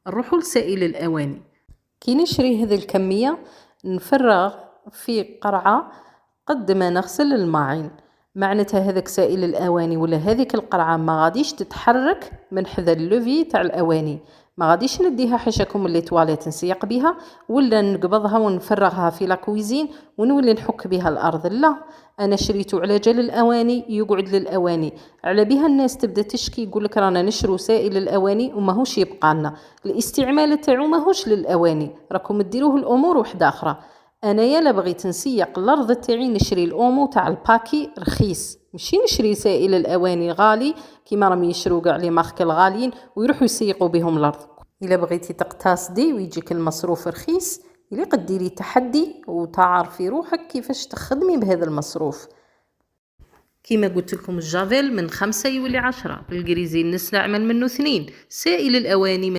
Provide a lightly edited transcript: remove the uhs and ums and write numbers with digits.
نروحوا لسائل الأواني. كي نشري هذه الكمية نفرغ في قرعة قد ما نغسل الماعين. معناتها هذاك سائل الأواني ولا هذيك القرعة ما غاديش تتحرك من حذا اللوفي تاع الأواني، ما غاديش نديها حاشاكم اللي تواليت نسيق بها ولا نقبضها ونفرغها في لاكويزين ونولي نحك بها الأرض. لا، أنا شريته على جال الأواني يقعد للأواني. على بها الناس تبدأ تشكي يقولك رانا نشرو سائل الأواني وماهوش يبقى لنا الاستعمال تاعو، ماهوش للأواني، راكم ديروه الأمور وحدة أخرى. أنا يلا بغيت نسيق الأرض تاعي نشري الأومو تاع الباكي رخيص، ماشي نشري سائل الأواني غالي كيما راهم يشرو كاع لي مارك الغاليين ويروحوا يسيقوا بهم الأرض. إلا بغيتي تقتصدي ويجيك المصروف رخيص اللي قد ديري تحدي وتعرفي روحك كيفاش تخدمي بهذا المصروف. كيما قلت لكم الجافيل من 5 يولي 10، الجريزين نستعمل منه 2. سائل الأواني